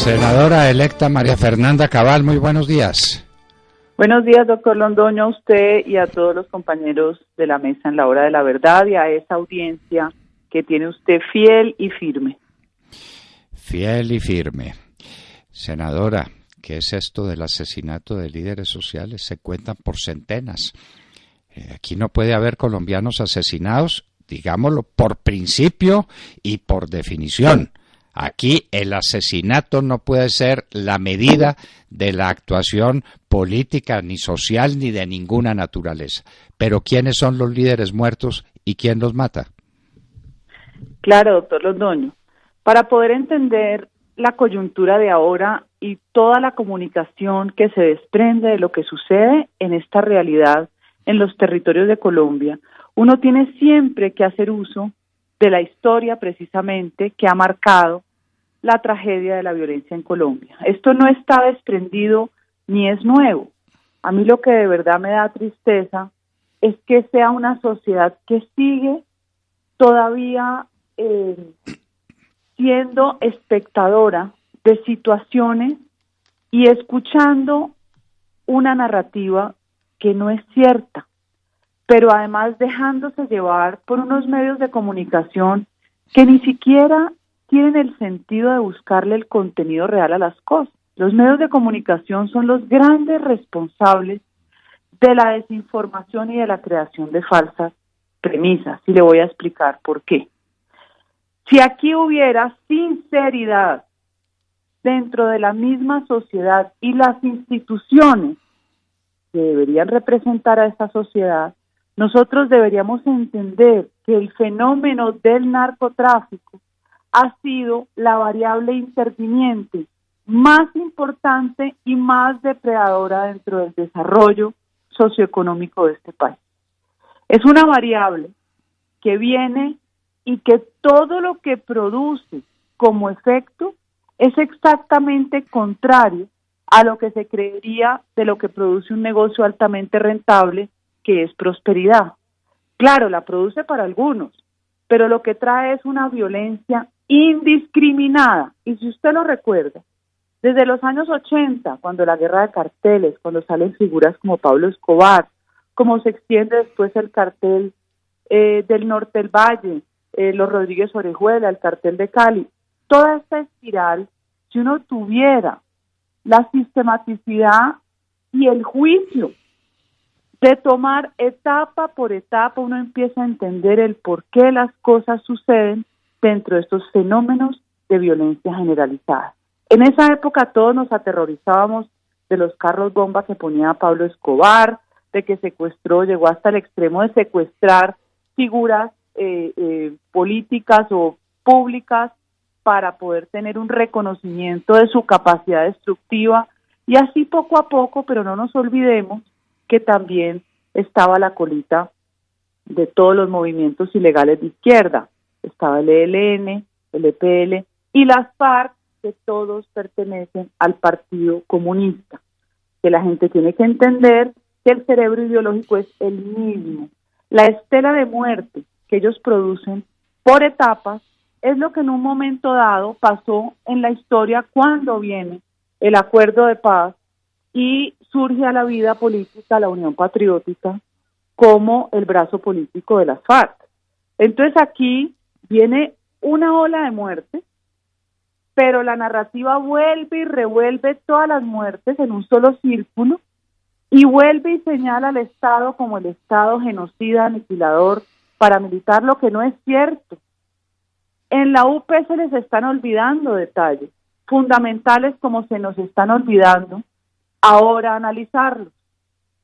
Senadora electa María Fernanda Cabal, muy buenos días. Buenos días, doctor Londoño, a usted y a todos los compañeros de la mesa en la hora de la verdad y a esa audiencia que tiene usted fiel y firme. Fiel y firme. Senadora, ¿qué es esto del asesinato de líderes sociales? Se cuentan por centenas. Aquí no puede haber colombianos asesinados, digámoslo, por principio y por definición. Aquí el asesinato no puede ser la medida de la actuación política, ni social, ni de ninguna naturaleza. Pero ¿quiénes son los líderes muertos y quién los mata? Claro, doctor Londoño. Para poder entender la coyuntura de ahora y toda la comunicación que se desprende de lo que sucede en esta realidad en los territorios de Colombia, uno tiene siempre que hacer uso de la historia precisamente que ha marcado la tragedia de la violencia en Colombia. Esto no está desprendido ni es nuevo. A mí lo que de verdad me da tristeza es que sea una sociedad que sigue todavía siendo espectadora de situaciones y escuchando una narrativa que no es cierta, pero además dejándose llevar por unos medios de comunicación que ni siquiera tienen el sentido de buscarle el contenido real a las cosas. Los medios de comunicación son los grandes responsables de la desinformación y de la creación de falsas premisas, y le voy a explicar por qué. Si aquí hubiera sinceridad dentro de la misma sociedad y las instituciones que deberían representar a esta sociedad, nosotros deberíamos entender que el fenómeno del narcotráfico ha sido la variable interviniente más importante y más depredadora dentro del desarrollo socioeconómico de este país. Es una variable que viene y que todo lo que produce como efecto es exactamente contrario a lo que se creería de lo que produce un negocio altamente rentable, que es prosperidad. Claro, la produce para algunos, pero lo que trae es una violencia indiscriminada. Y si usted lo recuerda, desde los años 80, cuando la guerra de carteles, cuando salen figuras como Pablo Escobar, como se extiende después el cartel del Norte del Valle, los Rodríguez Orejuela, el cartel de Cali, toda esta espiral, si uno tuviera la sistematicidad y el juicio de tomar etapa por etapa, uno empieza a entender el por qué las cosas suceden dentro de estos fenómenos de violencia generalizada. En esa época todos nos aterrorizábamos de los carros bomba que ponía Pablo Escobar, de que secuestró, llegó hasta el extremo de secuestrar figuras políticas o públicas para poder tener un reconocimiento de su capacidad destructiva, y así poco a poco, pero no nos olvidemos que también estaba la colita de todos los movimientos ilegales de izquierda. Estaba el ELN, el EPL y las FARC, que todos pertenecen al Partido Comunista. Que la gente tiene que entender que el cerebro ideológico es el mismo. La estela de muerte que ellos producen por etapas es lo que en un momento dado pasó en la historia cuando viene el acuerdo de paz y surge a la vida política la Unión Patriótica como el brazo político de las FARC. Entonces aquí viene una ola de muerte, pero la narrativa vuelve y revuelve todas las muertes en un solo círculo y vuelve y señala al Estado como el Estado genocida, aniquilador, paramilitar, lo que no es cierto. En la UP se les están olvidando detalles fundamentales, como se nos están olvidando ahora analizarlos.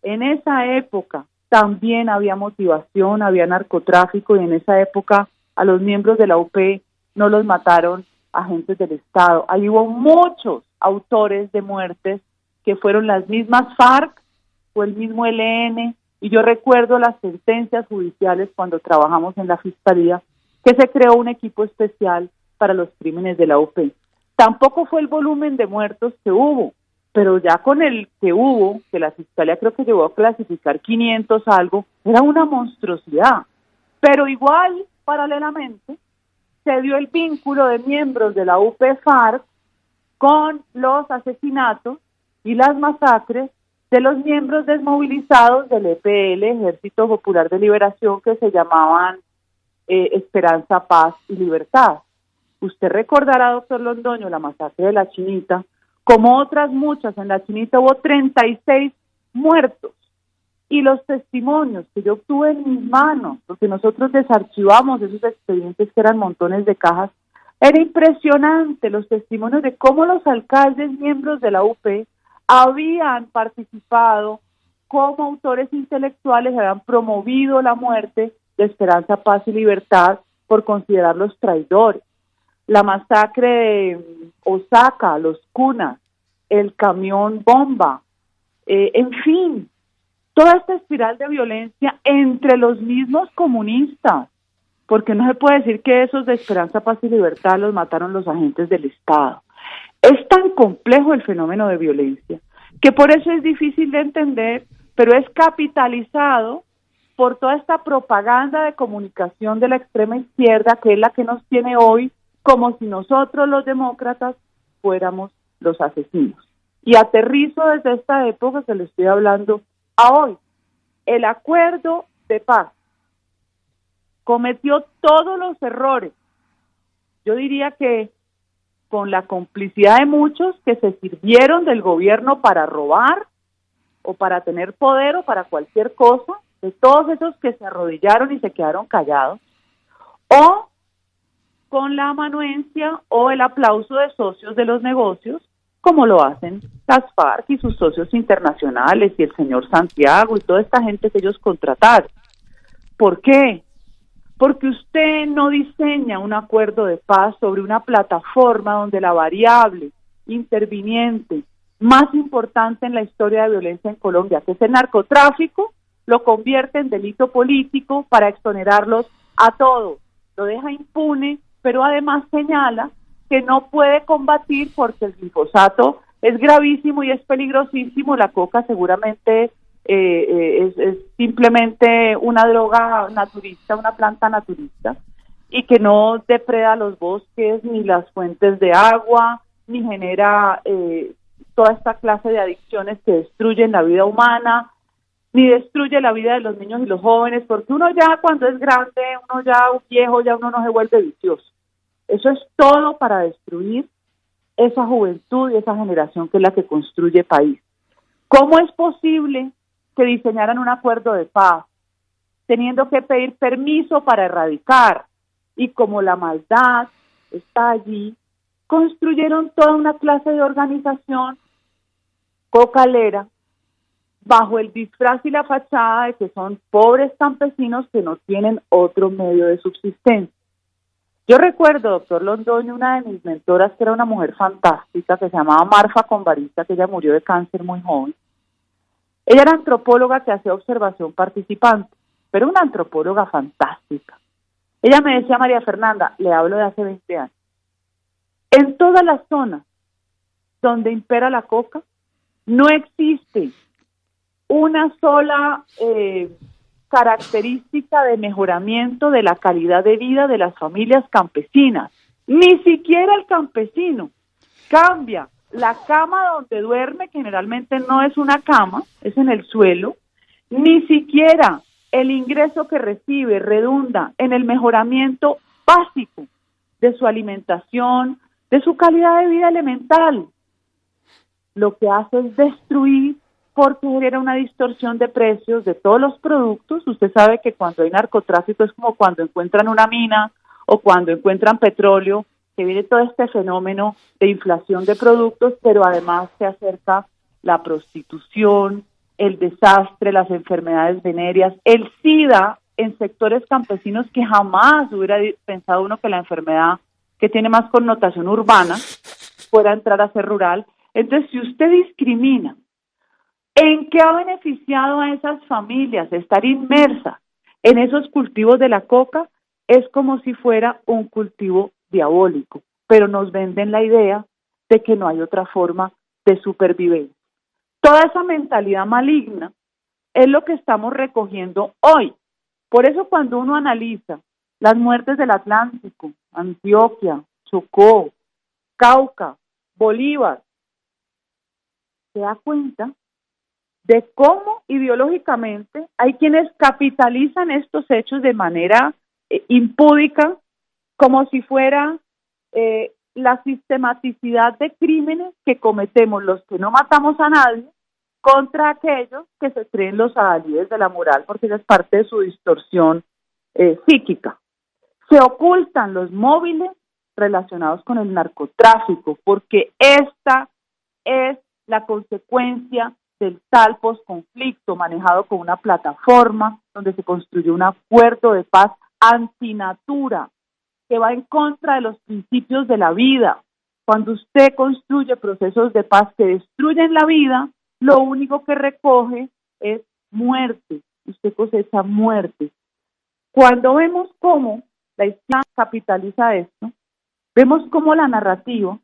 En esa época también había motivación, había narcotráfico, y en esa época a los miembros de la UP no los mataron agentes del Estado. Ahí hubo muchos autores de muertes que fueron las mismas FARC o el mismo ELN, y yo recuerdo las sentencias judiciales cuando trabajamos en la Fiscalía, que se creó un equipo especial para los crímenes de la UP. Tampoco fue el volumen de muertos que hubo, pero ya con el que hubo, que la Fiscalía creo que llegó a clasificar 500 algo, era una monstruosidad. Pero igual, paralelamente, se dio el vínculo de miembros de la UP-FARC con los asesinatos y las masacres de los miembros desmovilizados del EPL, Ejército Popular de Liberación, que se llamaban Esperanza, Paz y Libertad. Usted recordará, doctor Londoño, la masacre de la Chinita, como otras muchas. En la Chinita hubo 36 muertos. Y los testimonios que yo obtuve en mis manos, porque nosotros desarchivamos esos expedientes que eran montones de cajas, era impresionante los testimonios de cómo los alcaldes miembros de la UP habían participado como autores intelectuales, habían promovido la muerte de Esperanza, Paz y Libertad por considerarlos traidores. La masacre de Osaka, los cunas, el camión bomba, en fin, toda esta espiral de violencia entre los mismos comunistas, porque no se puede decir que esos de Esperanza, Paz y Libertad los mataron los agentes del Estado. Es tan complejo el fenómeno de violencia que por eso es difícil de entender, pero es capitalizado por toda esta propaganda de comunicación de la extrema izquierda, que es la que nos tiene hoy como si nosotros los demócratas fuéramos los asesinos. Y aterrizo desde esta época que le estoy hablando a hoy. El acuerdo de paz cometió todos los errores. Yo diría que con la complicidad de muchos que se sirvieron del gobierno para robar o para tener poder o para cualquier cosa, de todos esos que se arrodillaron y se quedaron callados, o con la amanuencia o el aplauso de socios de los negocios, como lo hacen las FARC y sus socios internacionales y el señor Santiago y toda esta gente que ellos contrataron. ¿Por qué? Porque usted no diseña un acuerdo de paz sobre una plataforma donde la variable interviniente más importante en la historia de violencia en Colombia, que es el narcotráfico, lo convierte en delito político para exonerarlos a todos. Lo deja impune, pero además señala que no puede combatir porque el glifosato es gravísimo y es peligrosísimo. La coca seguramente es simplemente una droga naturista, una planta naturista, y que no depreda los bosques, ni las fuentes de agua, ni genera toda esta clase de adicciones que destruyen la vida humana, ni destruye la vida de los niños y los jóvenes, porque uno ya cuando es grande, uno ya viejo, ya uno no se vuelve vicioso. Eso es todo para destruir esa juventud y esa generación que es la que construye país. ¿Cómo es posible que diseñaran un acuerdo de paz teniendo que pedir permiso para erradicar? Y como la maldad está allí, construyeron toda una clase de organización cocalera bajo el disfraz y la fachada de que son pobres campesinos que no tienen otro medio de subsistencia. Yo recuerdo, doctor Londoño, una de mis mentoras, que era una mujer fantástica, que se llamaba Marfa Convarista, que ella murió de cáncer muy joven. Ella era antropóloga que hacía observación participante, pero una antropóloga fantástica. Ella me decía, María Fernanda, le hablo de hace 20 años, en todas las zonas donde impera la coca, no existe una sola característica de mejoramiento de la calidad de vida de las familias campesinas. Ni siquiera el campesino cambia la cama donde duerme, que generalmente no es una cama, es en el suelo, ni siquiera el ingreso que recibe redunda en el mejoramiento básico de su alimentación, de su calidad de vida elemental. Lo que hace es destruir, porque genera una distorsión de precios de todos los productos. Usted sabe que cuando hay narcotráfico es como cuando encuentran una mina o cuando encuentran petróleo, que viene todo este fenómeno de inflación de productos, pero además se acerca la prostitución, el desastre, las enfermedades venéreas, el SIDA en sectores campesinos que jamás hubiera pensado uno que la enfermedad, que tiene más connotación urbana, pueda entrar a ser rural. Entonces, si usted discrimina, ¿en qué ha beneficiado a esas familias estar inmersas en esos cultivos de la coca? Es como si fuera un cultivo diabólico, pero nos venden la idea de que no hay otra forma de supervivencia. Toda esa mentalidad maligna es lo que estamos recogiendo hoy. Por eso cuando uno analiza las muertes del Atlántico, Antioquia, Chocó, Cauca, Bolívar, se da cuenta de cómo ideológicamente hay quienes capitalizan estos hechos de manera impúdica, como si fuera la sistematicidad de crímenes que cometemos los que no matamos a nadie contra aquellos que se creen los adalides de la moral, porque esa es parte de su distorsión psíquica. Se ocultan los móviles relacionados con el narcotráfico, porque esta es la consecuencia del tal posconflicto manejado con una plataforma donde se construyó un acuerdo de paz antinatura que va en contra de los principios de la vida. Cuando usted construye procesos de paz que destruyen la vida, lo único que recoge es muerte. Usted cosecha muerte. Cuando vemos cómo la izquierda capitaliza esto, vemos cómo la narrativa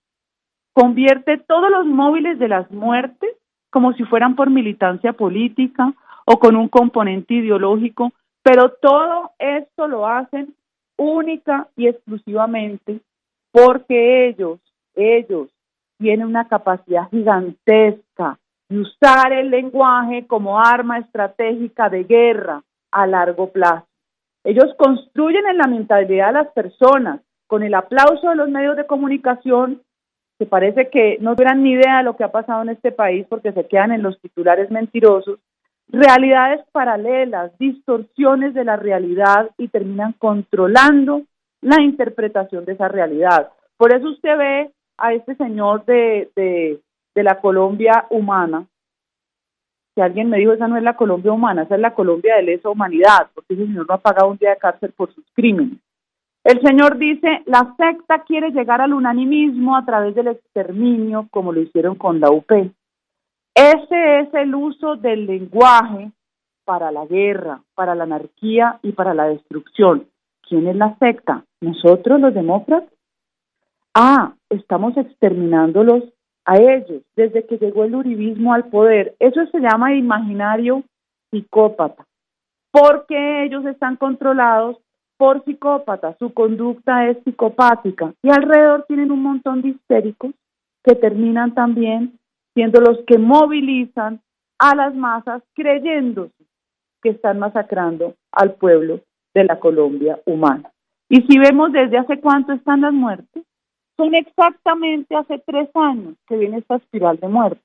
convierte todos los móviles de las muertes como si fueran por militancia política o con un componente ideológico, pero todo esto lo hacen única y exclusivamente porque ellos tienen una capacidad gigantesca de usar el lenguaje como arma estratégica de guerra a largo plazo. Ellos construyen en la mentalidad de las personas, con el aplauso de los medios de comunicación, que parece que no tuvieran ni idea de lo que ha pasado en este país porque se quedan en los titulares mentirosos, realidades paralelas, distorsiones de la realidad y terminan controlando la interpretación de esa realidad. Por eso usted ve a este señor de la Colombia humana, que alguien me dijo, esa no es la Colombia humana, esa es la Colombia de lesa humanidad, porque ese señor no ha pagado un día de cárcel por sus crímenes. El señor dice, la secta quiere llegar al unanimismo a través del exterminio, como lo hicieron con la UP. Ese es el uso del lenguaje para la guerra, para la anarquía y para la destrucción. ¿Quién es la secta? ¿Nosotros, los demócratas? Estamos exterminándolos a ellos, desde que llegó el uribismo al poder. Eso se llama imaginario psicópata, porque ellos están controlados por psicópatas, su conducta es psicopática, y alrededor tienen un montón de histéricos que terminan también siendo los que movilizan a las masas creyéndose que están masacrando al pueblo de la Colombia humana. Y si vemos desde hace cuánto están las muertes, son exactamente hace 3 años que viene esta espiral de muerte.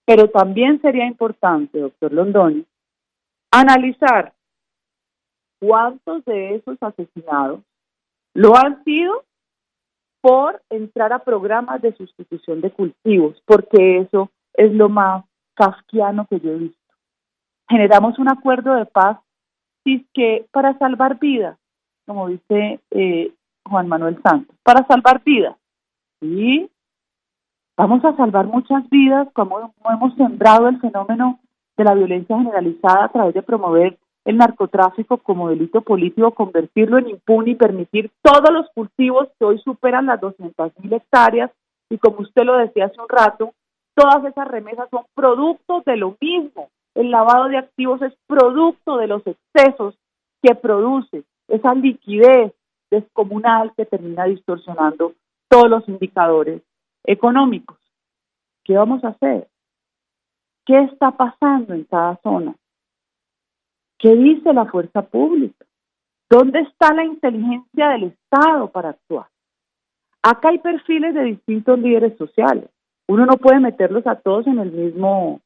Pero también sería importante, doctor Londoño, analizar cuántos de esos asesinados lo han sido por entrar a programas de sustitución de cultivos, porque eso es lo más kafkiano que yo he visto. Generamos un acuerdo de paz que para salvar vidas, como dice Juan Manuel Santos, para salvar vidas. Sí, vamos a salvar muchas vidas, como hemos sembrado el fenómeno de la violencia generalizada a través de promover el narcotráfico como delito político, convertirlo en impune y permitir todos los cultivos que hoy superan las 200.000 hectáreas, y como usted lo decía hace un rato, todas esas remesas son producto de lo mismo. El lavado de activos es producto de los excesos que produce esa liquidez descomunal que termina distorsionando todos los indicadores económicos. ¿Qué vamos a hacer? ¿Qué está pasando en cada zona? ¿Qué dice la fuerza pública? ¿Dónde está la inteligencia del Estado para actuar? Acá hay perfiles de distintos líderes sociales. Uno no puede meterlos a todos en el mismo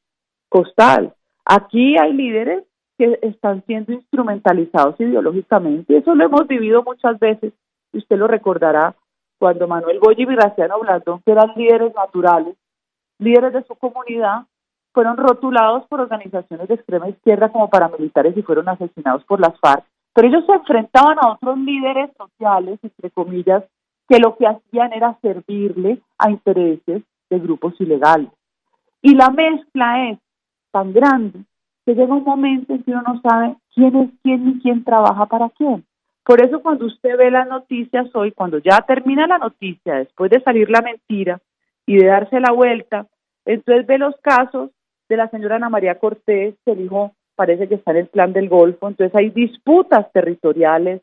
costal. Aquí hay líderes que están siendo instrumentalizados ideológicamente. Eso lo hemos vivido muchas veces, y usted lo recordará, cuando Manuel Goya y Graciano Blandón, que eran líderes naturales, líderes de su comunidad, fueron rotulados por organizaciones de extrema izquierda como paramilitares y fueron asesinados por las FARC. Pero ellos se enfrentaban a otros líderes sociales, entre comillas, que lo que hacían era servirle a intereses de grupos ilegales. Y la mezcla es tan grande que llega un momento en que uno no sabe quién es quién ni quién trabaja para quién. Por eso cuando usted ve las noticias hoy, cuando ya termina la noticia, después de salir la mentira y de darse la vuelta, entonces ve los casos de la señora Ana María Cortés, que el hijo parece que está en el Plan del Golfo, entonces hay disputas territoriales.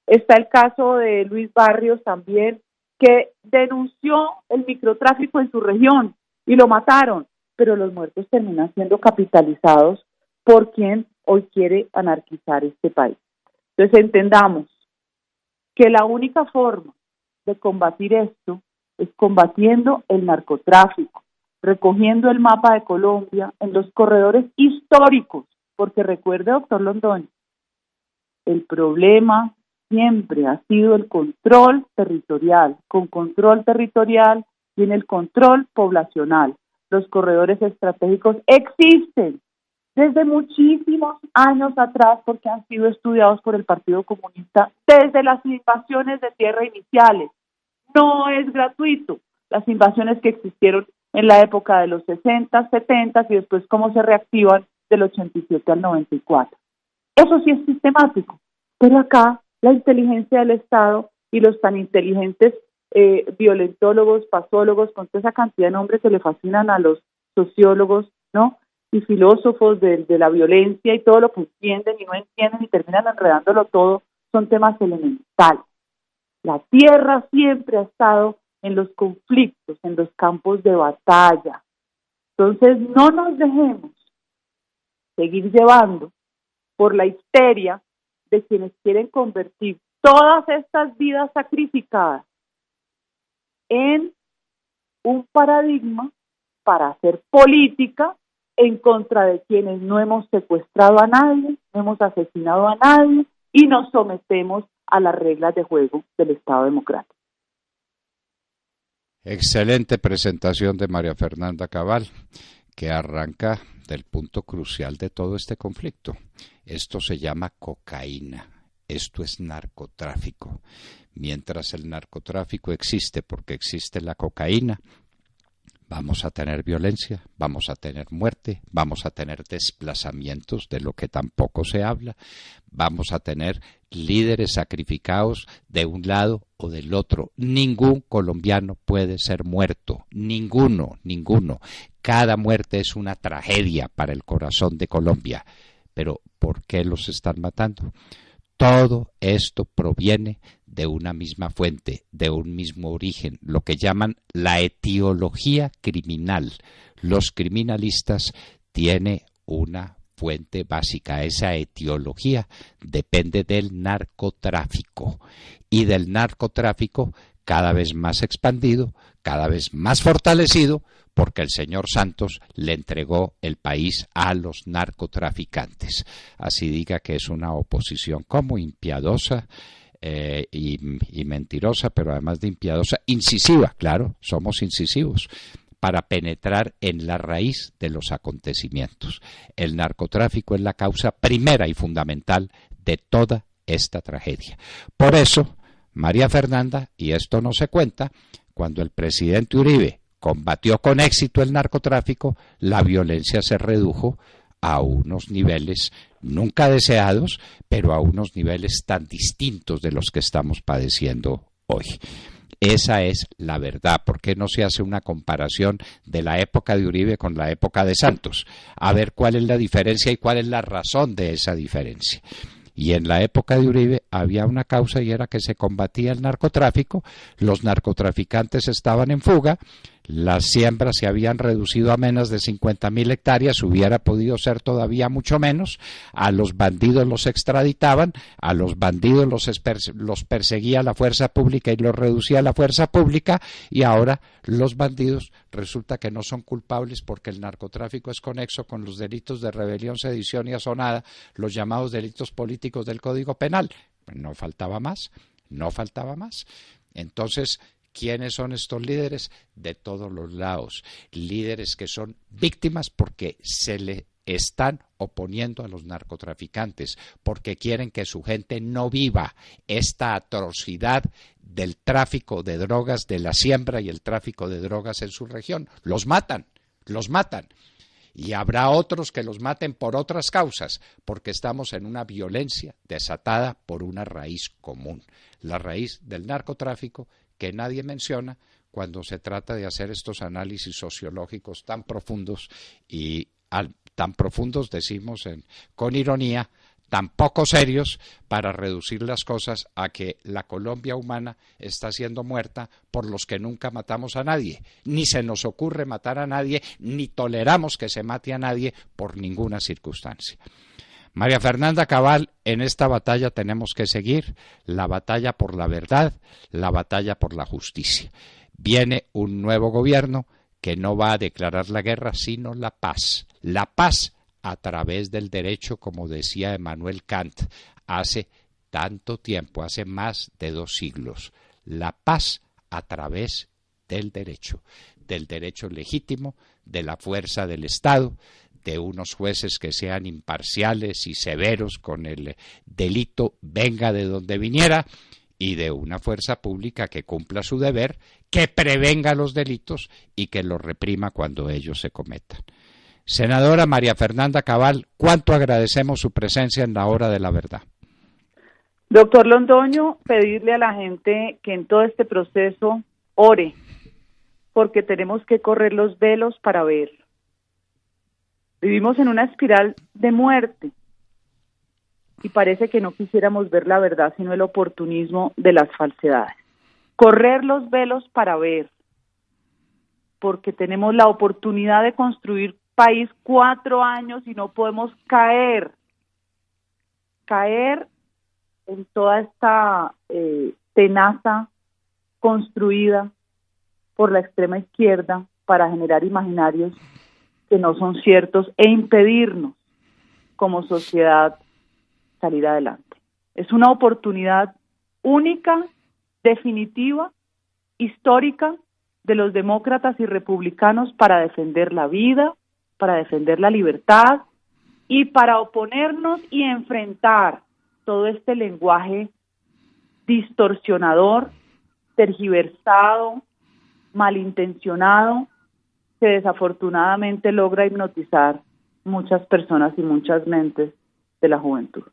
Está el caso de Luis Barrios también, que denunció el microtráfico en su región y lo mataron, pero los muertos terminan siendo capitalizados por quien hoy quiere anarquizar este país. Entonces entendamos que la única forma de combatir esto es combatiendo el narcotráfico, recogiendo el mapa de Colombia en los corredores históricos, porque recuerde, doctor Londoño, el problema siempre ha sido el control territorial. Con control territorial viene el control poblacional. Los corredores estratégicos existen desde muchísimos años atrás porque han sido estudiados por el Partido Comunista desde las invasiones de tierra iniciales. No es gratuito las invasiones que existieron en la época de los 60, 70 y después cómo se reactivan del 87 al 94. Eso sí es sistemático, pero acá la inteligencia del Estado y los tan inteligentes violentólogos, pasólogos, con toda esa cantidad de nombres que le fascinan a los sociólogos, ¿no? Y filósofos de la violencia y todo lo que entienden y no entienden y terminan enredándolo todo, son temas elementales. La tierra siempre ha estado en los conflictos, en los campos de batalla. Entonces no nos dejemos seguir llevando por la histeria de quienes quieren convertir todas estas vidas sacrificadas en un paradigma para hacer política en contra de quienes no hemos secuestrado a nadie, no hemos asesinado a nadie y nos sometemos a las reglas de juego del Estado democrático. Excelente presentación de María Fernanda Cabal, que arranca del punto crucial de todo este conflicto. Esto se llama cocaína, esto es narcotráfico. Mientras el narcotráfico existe porque existe la cocaína, vamos a tener violencia, vamos a tener muerte, vamos a tener desplazamientos, de lo que tampoco se habla, vamos a tener líderes sacrificados de un lado o del otro. Ningún colombiano puede ser muerto, ninguno. Cada muerte es una tragedia para el corazón de Colombia. Pero ¿por qué los están matando? Todo esto proviene de una misma fuente, de un mismo origen, lo que llaman la etiología criminal. Los criminalistas tienen una fuente básica, esa etiología depende del narcotráfico y del narcotráfico cada vez más expandido, cada vez más fortalecido, porque el señor Santos le entregó el país a los narcotraficantes. Así diga que es una oposición como impiadosa y mentirosa, pero además de impiadosa, incisiva, claro, somos incisivos, para penetrar en la raíz de los acontecimientos. El narcotráfico es la causa primera y fundamental de toda esta tragedia. Por eso, María Fernanda, y esto no se cuenta, cuando el presidente Uribe combatió con éxito el narcotráfico, la violencia se redujo a unos niveles nunca deseados, pero a unos niveles tan distintos de los que estamos padeciendo hoy. Esa es la verdad. ¿Por qué no se hace una comparación de la época de Uribe con la época de Santos? A ver cuál es la diferencia y cuál es la razón de esa diferencia. Y en la época de Uribe había una causa y era que se combatía el narcotráfico, los narcotraficantes estaban en fuga, las siembras se habían reducido a menos de 50.000 hectáreas, hubiera podido ser todavía mucho menos, a los bandidos los extraditaban, a los bandidos los perseguía la fuerza pública y los reducía la fuerza pública, y ahora los bandidos resulta que no son culpables porque el narcotráfico es conexo con los delitos de rebelión, sedición y asonada, los llamados delitos políticos del Código Penal. No faltaba más. Entonces, ¿quiénes son estos líderes? De todos los lados. Líderes que son víctimas porque se le están oponiendo a los narcotraficantes, porque quieren que su gente no viva esta atrocidad del tráfico de drogas, de la siembra y el tráfico de drogas en su región. Los matan. Y habrá otros que los maten por otras causas, porque estamos en una violencia desatada por una raíz común, la raíz del narcotráfico, que nadie menciona cuando se trata de hacer estos análisis sociológicos tan profundos y tan profundos, decimos con ironía, tan poco serios para reducir las cosas a que la Colombia humana está siendo muerta por los que nunca matamos a nadie, ni se nos ocurre matar a nadie, ni toleramos que se mate a nadie por ninguna circunstancia. María Fernanda Cabal, en esta batalla tenemos que seguir, la batalla por la verdad, la batalla por la justicia. Viene un nuevo gobierno que no va a declarar la guerra, sino la paz a través del derecho, como decía Emmanuel Kant hace tanto tiempo, hace más de 2 siglos. La paz a través del derecho legítimo, de la fuerza del Estado, de unos jueces que sean imparciales y severos con el delito, venga de donde viniera, y de una fuerza pública que cumpla su deber, que prevenga los delitos y que los reprima cuando ellos se cometan. Senadora María Fernanda Cabal, ¿cuánto agradecemos su presencia en la hora de la verdad? Doctor Londoño, pedirle a la gente que en todo este proceso ore, porque tenemos que correr los velos para ver. Vivimos en una espiral de muerte y parece que no quisiéramos ver la verdad, sino el oportunismo de las falsedades. Correr los velos para ver, porque tenemos la oportunidad de construir país 4 años y no podemos caer en toda esta tenaza construida por la extrema izquierda para generar imaginarios que no son ciertos e impedirnos como sociedad salir adelante. Es una oportunidad única, definitiva, histórica de los demócratas y republicanos para defender la vida, para defender la libertad y para oponernos y enfrentar todo este lenguaje distorsionador, tergiversado, malintencionado, que desafortunadamente logra hipnotizar muchas personas y muchas mentes de la juventud.